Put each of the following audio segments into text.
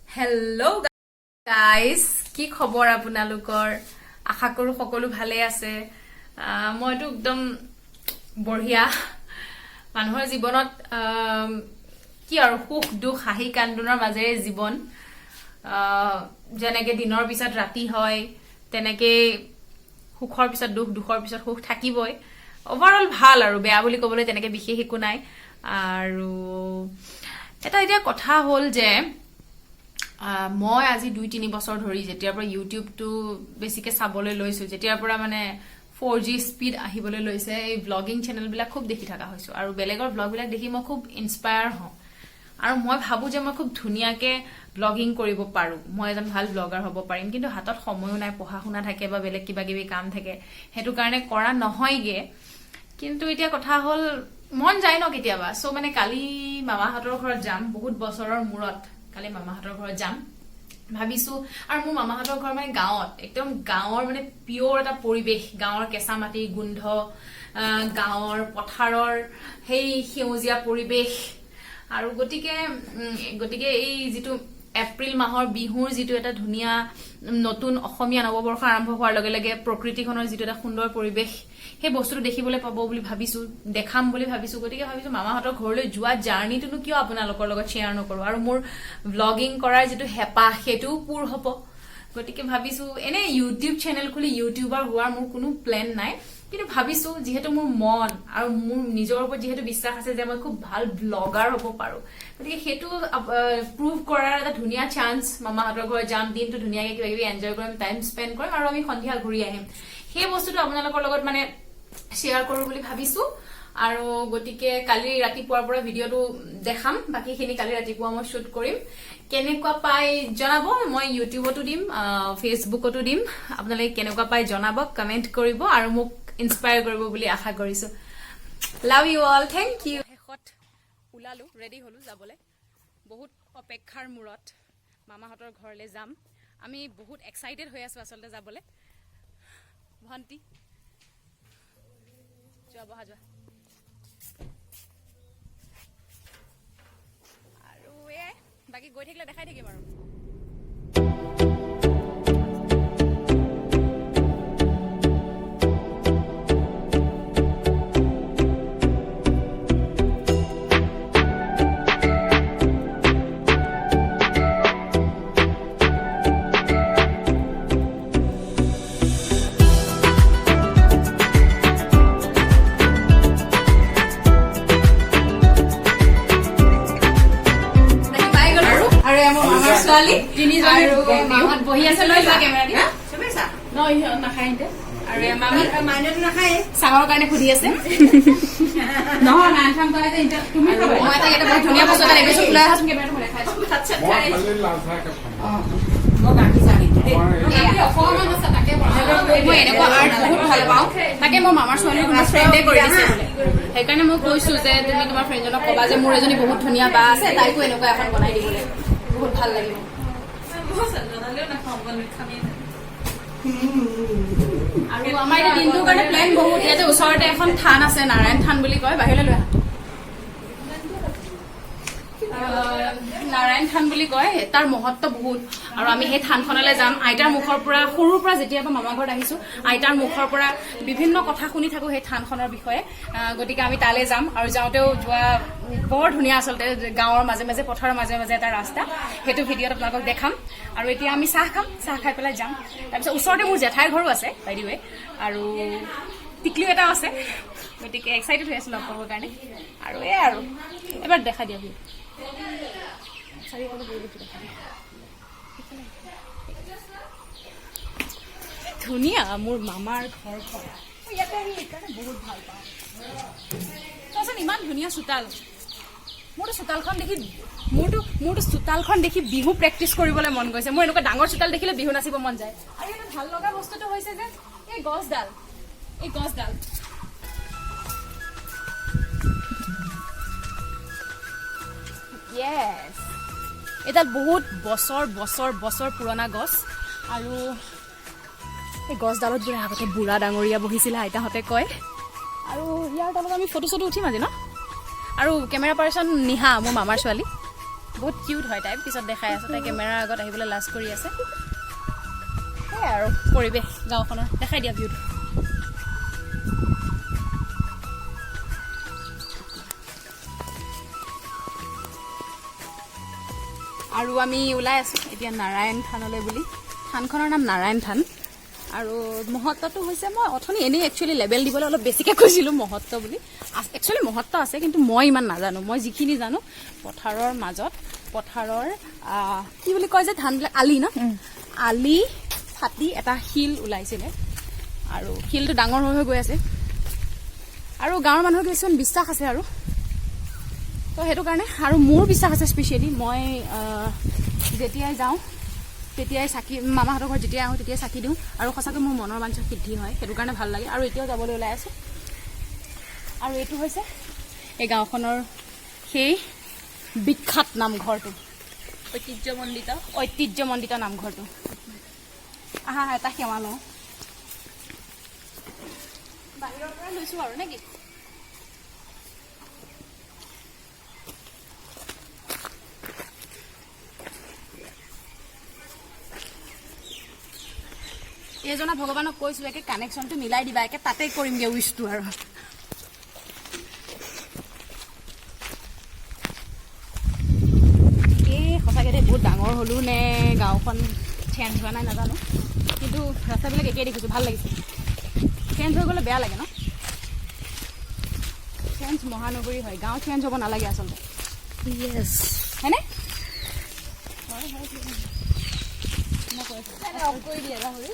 Hello' guys, কি খবৰ আপোনালোকৰ? আশা কৰো সকলো ভালে আছে। মইতো একদম বঢ়িয়া। মানুহৰ জীৱনত কি আৰু সুখ দুখ হাঁহি কান্দোনৰ মাজেৰে জীৱন। যেনেকে দিনৰ পিছত ৰাতি হয়, তেনেকে সুখৰ পিছত দুখ, দুখৰ পিছত সুখ থাকিবই। অভাৰঅল ভাল আৰু, বেয়া বুলি ক'বলৈ তেনেকে বিশেষ একো নাই। আৰু এটা এতিয়া কথা হ'ল যে মই আজি 2-3 বছৰ ধৰি যেতিয়াৰ পৰা ইউটিউবটো বেছিকে চাবলৈ লৈছো, যেতিয়াৰ পৰা মানে 4G স্পীড আহিবলৈ লৈছে, এই ব্লগিং চেনেলবিলাক খুব দেখি থকা হৈছো। আৰু বেলেগৰ ব্লগবিলাক দেখি মই খুব ইনস্পায়াৰ হওঁ। আৰু মই ভাবো যে মই খুব ধুনীয়াকে ব্লগিং কৰিব পাৰো, মই এজন ভাল ব্লগাৰ হ'ব পাৰিম। কিন্তু হাতত সময়ো নাই, পঢ়া শুনা থাকে বা বেলেগ কিবা কিবি কাম থাকে, সেইটো কাৰণে কৰা নহয়গে। কিন্তু এতিয়া কথা হ'ল, মন যায় ন কেতিয়াবা। চ' মানে কালি মামাহঁতৰ ঘৰত যাম, বহুত বছৰৰ মূৰত কালি মামাহঁতৰ ঘৰত যাম ভাবিছো। আৰু মোৰ মামাহঁতৰ ঘৰ মানে গাঁৱত, একদম গাঁৱৰ মানে পিয়ৰ এটা পৰিৱেশ, গাঁৱৰ কেঁচা মাটিৰ গোন্ধ, গাঁৱৰ পথাৰৰ সেই সেউজীয়া পৰিৱেশ। আৰু গতিকে এই যিটো এপ্ৰিল মাহৰ বিহুৰ যিটো এটা ধুনীয়া নতুন অসমীয়া নৱবৰ্ষ আৰম্ভ হোৱাৰ লগে লগে প্ৰকৃতিখনৰ যিটো এটা সুন্দৰ পৰিৱেশ, সেই বস্তুটো দেখিবলৈ পাব বুলি ভাবিছো, দেখাম বুলি ভাবিছো। গতিকে ভাবিছো মামাহঁতৰ ঘৰলৈ যোৱা জাৰ্ণিটোনো কিয় আপোনালোকৰ লগত শ্বেয়াৰ নকৰো, আৰু মোৰ ব্লগিং কৰাৰ যিটো হেঁপাহ সেইটোও পূৰ হ'ব। গতিকে ভাবিছো, এনে ইউটিউব চেনেল খুলি ইউটিউবাৰ হোৱাৰ মোৰ কোনো প্লেন নাই। কিন্তু ভাবিছো, যিহেতু মোৰ মন আৰু মোৰ নিজৰ ওপৰত যিহেতু বিশ্বাস আছে যে মই খুব ভাল ব্লগাৰ হ'ব পাৰো, গতিকে সেইটো প্ৰুভ কৰাৰ এটা ধুনীয়া চান্স। মামাহঁতৰ ঘৰত যাম, দিনটো ধুনীয়াকে কিবা কিবি এনজয় কৰিম, টাইম স্পেণ্ড কৰিম, আৰু আমি সন্ধিয়া ঘূৰি আহিম। সেই বস্তুটো আপোনালোকৰ লগত মানে শ্বেয়াৰ কৰো বুলি ভাবিছো। আৰু গতিকে কালি ৰাতিপুৱাৰ পৰা ভিডিঅ'টো দেখাম, বাকীখিনি কালি ৰাতিপুৱা মই শ্বুট কৰিম। কেনেকুৱা পাই জনাব, মই ইউটিউবতো দিম, ফেচবুকতো দিম। আপোনালোকে কেনেকুৱা পাই জনাব, কমেন্ট কৰিব আৰু মোক ইনস্পায়াৰ কৰিব বুলি আশা কৰিছো। Love you all, thank you. শেষত ওলালো, ৰেডি হলো যাবলৈ। বহুত অপেক্ষাৰ মূৰত মামাহঁতৰ ঘৰলৈ যাম। আমি বহুত এক্সাইটেড হৈ আছো আচলতে যাবলৈ। ভণ্টি যোৱা, বহা যোৱা। আৰু এয়াই, বাকী গৈ থাকিলে দেখাই থাকিম আৰু। মামাত বহি আছে, লৈ যোৱা কেমেৰা দি। নাখায় আৰু মাইনাটো নাখায়, চাহৰ কাৰণে সুধি আছে। নহয় মই এটা ইয়াতে বহুত ধুনীয়া বস্তু এটা দেখিছো, লৈ আহাচোন কেমেৰাটো মই দেখাই দিছো। মই এনেকুৱা আৰ্ট বহুত ভাল পাওঁ, তাকে মোৰ মামাৰ ছোৱালী তোমাৰ ফ্ৰেণ্ডে কৰি দিছে বোলে। সেইকাৰণে মই কৈছো যে তুমি তোমাৰ ফ্ৰেণ্ডজনক কবা যে মোৰ এজনী বহুত ধুনীয়া বা আছে, তাইকো এনেকুৱা এখন বনাই দিবলৈ, বহুত ভাল লাগিব। আৰু আমাৰ এতিয়া দিনটোৰ কাৰণে প্লেন বহুত। ইয়াতে ওচৰতে এখন থান আছে, নাৰায়ণ থান বুলি কয়, বাহিৰলৈ লৈ আহা। নাৰায়ণ থান বুলি কয়, তাৰ মহত্ব বহুত। আৰু আমি সেই থানখনলৈ যাম। আইতাৰ মুখৰ পৰা, সৰুৰ পৰা যেতিয়াৰ পৰা মামা ঘৰত আহিছো, আইতাৰ মুখৰ পৰা বিভিন্ন কথা শুনি থাকো সেই থানখনৰ বিষয়ে। গতিকে আমি তালৈ যাম। আৰু যাওঁতেও যোৱা বৰ ধুনীয়া, আচলতে গাঁৱৰ মাজে মাজে, পথাৰৰ মাজে মাজে এটা ৰাস্তা, সেইটো ভিডিঅ'ত আপোনালোকক দেখাম। আৰু এতিয়া আমি চাহ খাম, চাহ খাই পেলাই যাম। তাৰপিছত ওচৰতে মোৰ জেঠাইৰ ঘৰো আছে বাই দি ৱে, আৰু টিকলিও এটা আছে। গতিকে এক্সাইটেড হৈ আছো লগ পাবৰ কাৰণে। আৰু এয়াই আৰু, এবাৰ দেখা দিয়া ধুনীয়া মোৰ মামাৰ ঘৰখন। ইয়াতে আহি সেইকাৰণে বহুত ভাল পাওঁ। তাৰপিছত ইমান ধুনীয়া চোতাল। মোৰতো চোতালখন দেখি বিহু প্ৰেক্টিচ কৰিবলৈ মন গৈছে। মোৰ এনেকুৱা ডাঙৰ চোতাল দেখিলে বিহু নাচিব মন যায়। আৰু এটা ভাল লগা বস্তুটো হৈছে যে এই গছডাল, য়েছ, এডাল বহুত বছৰ পুৰণা গছ। আৰু এই গছডালত বোলে আগতে বুঢ়া ডাঙৰীয়া বহিছিলে, আইতাহঁতে কয়। আৰু ইয়াৰ তলত আমি ফটো চটো উঠিম আজি ন। আৰু কেমেৰা পাৰ্চন নিহা, মোৰ মামাৰ ছোৱালী, বহুত কিউট হয় তাই, পিছত দেখাই আছোঁ। তাই কেমেৰাৰ আগত আহিবলৈ লাজ কৰি আছে। সেয়াই আৰু পৰিৱেশ গাঁওখনৰ। দেখাই দিয়া ভিউটো। আৰু আমি ওলাই আছোঁ এতিয়া নাৰায়ণ থানলৈ বুলি। থানখনৰ নাম নাৰায়ণ থান। আৰু মহত্বটো হৈছে, মই অথনি এনেই একচুৱেলি লেবেল দিবলৈ অলপ বেছিকৈ কৈছিলোঁ মহত্ব বুলি। একচুৱেলি মহত্ব আছে, কিন্তু মই ইমান নাজানো। মই যিখিনি জানো, পথাৰৰ মাজত, পথাৰৰ কি বুলি কয় যে ধানবিলাক, আলি ন, আলি ফাটি এটা শিল ওলাইছিলে। আৰু শিলটো ডাঙৰ হৈ গৈ আছে। আৰু গাঁৱৰ মানুহৰ কিছুমান বিশ্বাস আছে আৰু তো সেইটো কাৰণে। আৰু মোৰ বিশ্বাস আছে স্পেচিয়েলি, মই যেতিয়াই যাওঁ তেতিয়াই চাকি, মামাহঁতৰ ঘৰত যেতিয়াই আহোঁ তেতিয়াই চাকি দিওঁ। আৰু সঁচাকৈ মোৰ মনৰ বাঞ্ছা সিদ্ধি হয়, সেইটো কাৰণে ভাল লাগে। আৰু এতিয়াও যাবলৈ ওলাই আছোঁ। আৰু এইটো হৈছে এই গাঁওখনৰ সেই বিখ্যাত নামঘৰটো, ঐতিহ্যমণ্ডিত নামঘৰটো। আহা এটা সেৱা লওঁ, বাহিৰৰ পৰা লৈছোঁ আৰু নেকি। এইজনা ভগৱানক কৈছিলোঁ একে কানেকশ্যনটো মিলাই দিবা, একে তাতেই কৰিমগৈ উইচটো। আৰু এই সঁচাকৈ দেই বহুত ডাঙৰ হ'লোঁ নে গাঁওখন চেঞ্জ হোৱা নাই নাজানো, কিন্তু ৰাস্তাবিলাক একেই দেখিছোঁ, ভাল লাগিছে। চেঞ্জ হৈ গ'লে বেয়া লাগে ন। চেঞ্জ মহানগৰী হয়, গাঁও চেঞ্জ হ'ব নালাগে আচলতে। য়েছ, হয়নে? হয় হয়, মই কৈছোঁ অফ কৰি দিয়ে গাহৰি।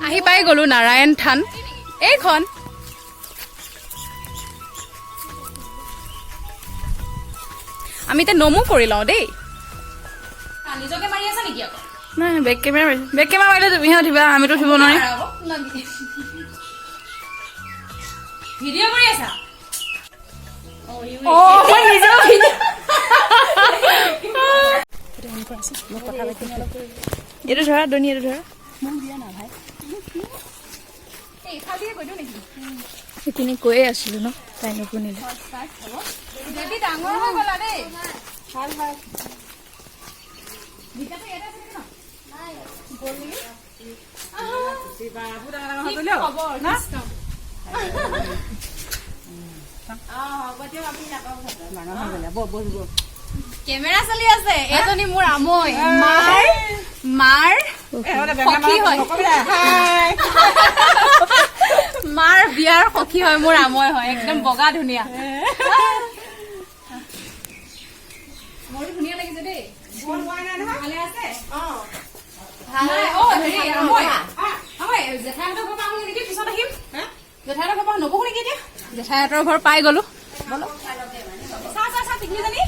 আহি পাই গ'লো নাৰায়ণ থান। এইখন আমি এতিয়া নমো কৰি লওঁ দেই। নিজকে মাৰি আছা নেকি আকৌ? নাই, বেক কেমেৰা মাৰিছোঁ। বেক কেমেৰা মাৰিলে তুমিহে উঠিবা, আমিতো উঠিব নোৱাৰিম। ভিডিঅ' কৰি আছা? এইটো ধৰা দনি, এইটো ধৰা। মোক দিয়া না ভাই। সেইখিনি কৈয়ে আছিলোঁ ন, তাই নুশুনিলে। যদি ডাঙৰ হৈ গ'লা দেই। ভাল ভাল। কেমেৰা চলি আছে। এজনী মোৰ আমৈ, মাৰ সখী হয়। মাৰ বিয়াৰ সখী হয়, মোৰ আমৈ হয়। একদম বগা ধুনীয়া। মোৰতো ধুনীয়া লাগিছে দেই। ভালে আছে? জেঠাইহঁতৰ ঘৰ পৰা আহোঁ নেকি, পিছত আহিম। জেঠাইহঁতৰ ঘৰ পৰা নবহো নেকি এতিয়া? জেঠাইহঁতৰ ঘৰ পাই গ'লো। চা পিকনিকজনী,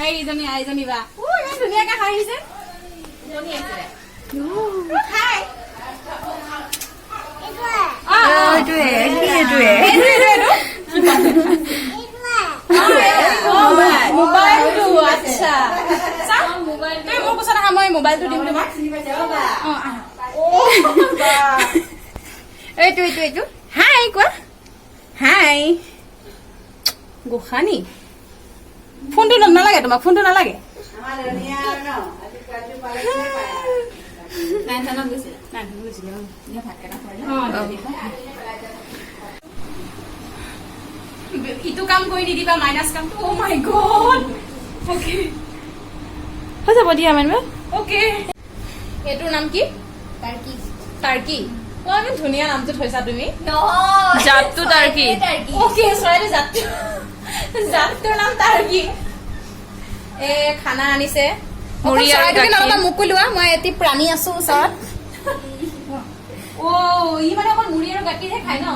এইজনী আইজনী বা ইমান ধুনীয়াকে হাঁহিছে। মোবাইলটো আচ্ছা, তুমি মোৰ পিছত আহা, মই মোবাইলটো দিম তোমাক। এইটো হাই কোৱা। হাই গোসানী, ফোনটো নালাগে তোমাক? ফোনটো নালাগে? ইটো কাম কৰি নিদিবা, মাইনাছ কামটো। অ মাই গড। অকে, হৈ যাব দিয়া মানিবা। অকে, এইটোৰ নাম কি? টাৰ্কি। অ ইমান ধুনীয়া নামটো থৈছা তুমি। জাতটো টাৰ্কি। অকে, চৰাইটো জাতটোৰ নাম টাৰ্কি। খানা আনিছে। মোক কৈ লোৱা, মই এটি প্ৰাণী আছো ওচৰত। ই মানে অকল মুড়ি আৰু গাখীৰহে খায় ন?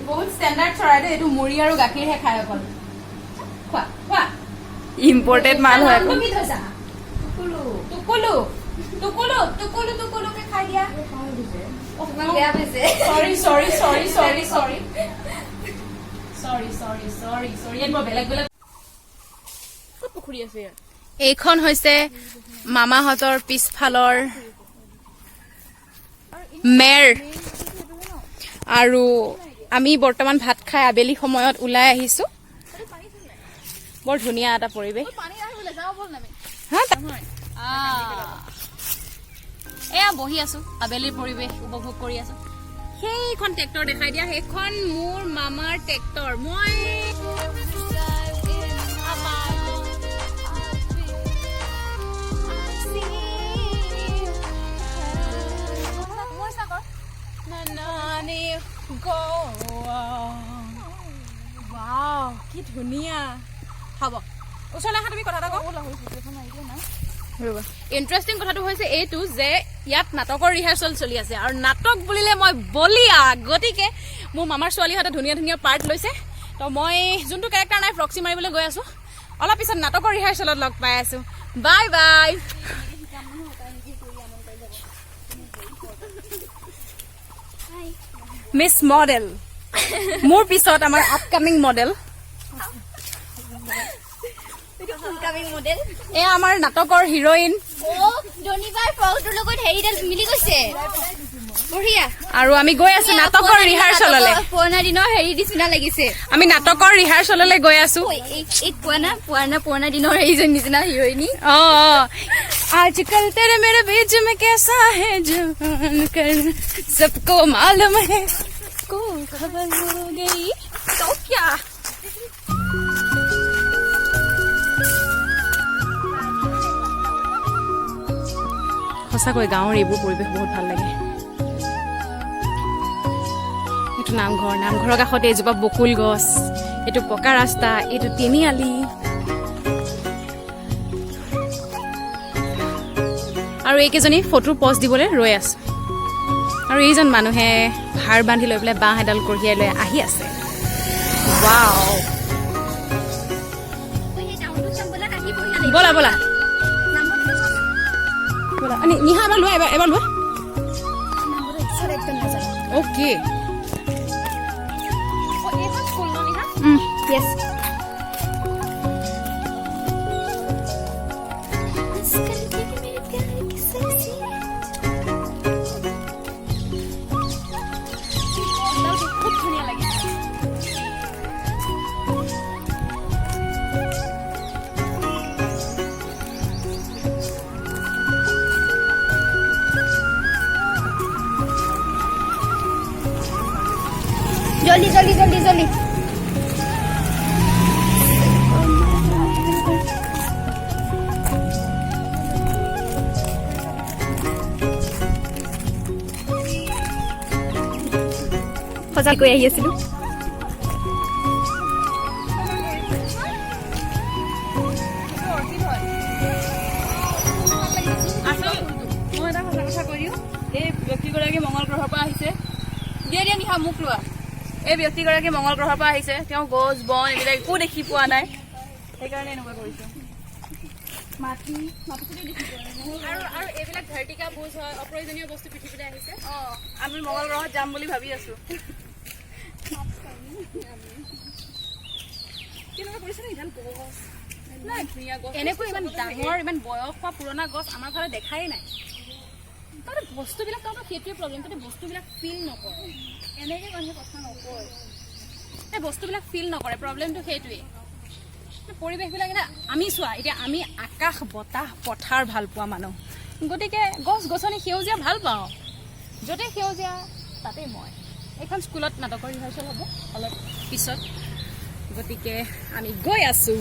বহুত ষ্টেণ্ডাৰ্ড চৰাই দেই, এইটো মুড়ি আৰু গাখীৰহে খায় অকল। খোৱা খোৱা। ইম্পৰ্টেণ্ট মাল হয় আকৌ। কি থৈছা? টুকুলু টুকুলু টুকুলু টুকুলুকে খাই দিয়া। বেয়া পাইছে। চৰি চৰি চৰি চৰি চৰি চৰি চৰি চৰি চৰি ইয়াত বৰ বেলেগ বেলেগ পুখুৰী আছে ইয়াত। এইখন হৈছে মামাহঁতৰ পিছফালৰ মেৰ, আৰু আমি বৰ্তমান ভাত খাই আবেলি সময়ত ওলাই আহিছো। বৰ ধুনীয়া এটা পৰিৱেশ। হা, এয়া বহি আছো, আবেলিৰ পৰিৱেশ উপভোগ কৰি আছো। সেইখন ট্ৰেক্টৰ দেখাই দিয়া, সেইখন মোৰ মামাৰ ট্ৰেক্টৰ। মই কি ধুনীয়া। হ'ব, ওচৰলৈ আহা, তুমি কথা এটা কওঁ। ইণ্টাৰেষ্টিং কথাটো হৈছে এইটো যে ইয়াত নাটকৰ ৰিহাৰ্চেল চলি আছে, আৰু নাটক বুলিলে মই বলিয়া। গতিকে মোৰ মামাৰ ছোৱালীহঁতে ধুনীয়া ধুনীয়া পাৰ্ট লৈছে, তো মই যোনটো কেৰেক্টাৰ নাই প্ৰক্সি মাৰিবলৈ গৈ আছো। অলপ পিছত নাটকৰ ৰিহাৰ্চেলত লগ পাই আছো। Bye bye. মিছ মডেল, মোৰ পিছত আমাৰ আপকামিং মডেল। এয়া আমাৰ নাটকৰ হিৰইন। আৰু আমি গৈ আছো নাটকৰ ৰিহাৰ্চেললৈ। পুৰণা দিনৰ হেৰি নিচিনা লাগিছে। আমি নাটকৰ ৰিহাৰ্চেললৈ গৈ আছো। পুৰণা দিনৰ হেৰিজন নিচিনা হিৰইনী। आजकल तेरे मेरे बीच में कैसा है जान कर सबको मालूम है को खबर हो गई तो क्या। সঁচাকৈ গাঁৱৰ এইবোৰ পৰিৱেশ বহুত ভাল লাগে। এইটো নামঘৰ, নামঘৰৰ কাষতে এজোপা বকুল গছ, এইটো পকা ৰাস্তা, এইটো তিনিআলি, আৰু এইকেইজনী ফটো পষ্ট দিবলৈ ৰৈ আছে। আৰু এইজন মানুহে ভাৰ বান্ধি লৈ পেলাই বাঁহ এডাল কঢ়িয়াই লৈ আহি আছে। ৱাও, ব'লা ব'লা ব'লা। নিহা এবাৰ লোৱা, এবাৰ লোৱা। Okay, Yes. জলদি জলদি জলদি জলদি। সঁচা কৈ আহি আছিলো। মই এটা সঁচা কথা কৈ দিওঁ, এই ব্যক্তিগৰাকী মংগল গ্ৰহৰ পৰা আহিছে। দিয়া দিয়া নিশা মোক লোৱা। এই ব্যক্তিগৰাকী মংগল গ্ৰহৰ পৰা আহিছে, তেওঁ গছ বন এইবিলাক একো দেখি পোৱা নাই, সেইকাৰণে এনেকুৱা কৰিছে। আৰু এইবিলাক ভাৰ্টিকা বুজ হয়, অপ্ৰয়োজনীয় বস্তু পৃথিৱীলৈ আহিছে। আমি মংগল গ্ৰহত যাম বুলি ভাবি আছো। এনেকৈ ইমান ডাঙৰ, ইমান বয়স হোৱা পুৰণা গছ আমাৰ ঘৰত দেখাই নাই। তাতে বস্তুবিলাক, তাহাঁতৰ সেইটোৱে প্ৰব্লেম, তাতে বস্তুবিলাক ফিল নকৰে। এনেকৈ মানুহে কথা নকয়, এই বস্তুবিলাক ফিল নকৰে, প্ৰব্লেমটো সেইটোৱেই। পৰিৱেশবিলাক এতিয়া আমি চোৱা, এতিয়া আমি আকাশ বতাহ পথাৰ ভাল পোৱা মানুহ, গতিকে গছ গছনি সেউজীয়া ভাল পাওঁ। য'তে সেউজীয়া তাতেই মই। এইখন স্কুলত নাটকৰ ৰিহাৰ্চেল হ'ব অলপ পিছত, গতিকে আমি গৈ আছো।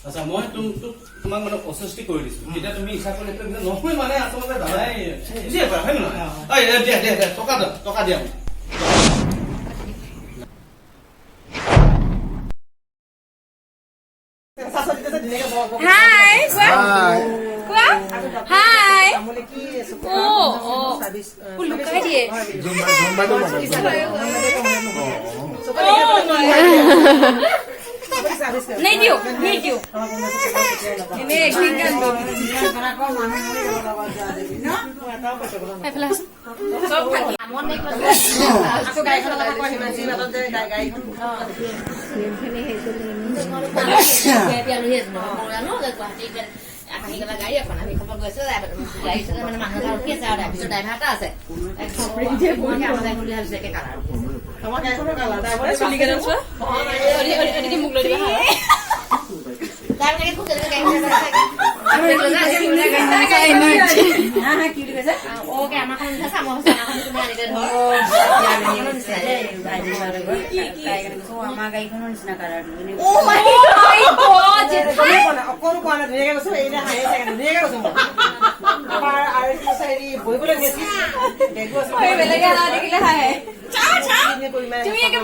আচ্ছা মই তোমাক মানে অস্বস্তি কৰি দিছো এতিয়া তুমি ইচ্ছা কৰিলে নহয় মানে আচলতে দাদাই বুজিয়ে পাৰা হয় নহয় দে টকা দিয়া হাই কোৱা হাই লুকাই দিয়ে नहीं दियो এনে একদিন গান সব থাকি আমন নাই তো গাইখন কথা কই হিমাজি নাত যে গাইখন আহি গলা গাড়ী এখন আমি খবৰ গৈছো গাড়ী চলে মানে মানুহ আৰু কি আছে আৰু পিছত ড্ৰাইভাৰ এটা আছে আমাৰ গাড়ীখনৰ কালাৰ ড্ৰাইভাৰে চলি গেল চোৱা অৰি মুখ লৈ দিবা ড্ৰাইভাৰে খুব জলদি গাড়ী কি কৈছে ওকে আমাখন সামহ সামহ তুমি আনিলে ধৰ আমাৰ গাড়ীখনৰ নিচিনা কালাৰ ও মাই গড অকল কোৱা না ধুনীয়াকে কৈছো এইটা হাই থাকে ধুনীয়াকে কৈছো আমাৰ আৰু কি চাইৰি বহিবলৈ গেছি দেখো আছে বেলেগে না দেখিলে হাই চা তুমি একে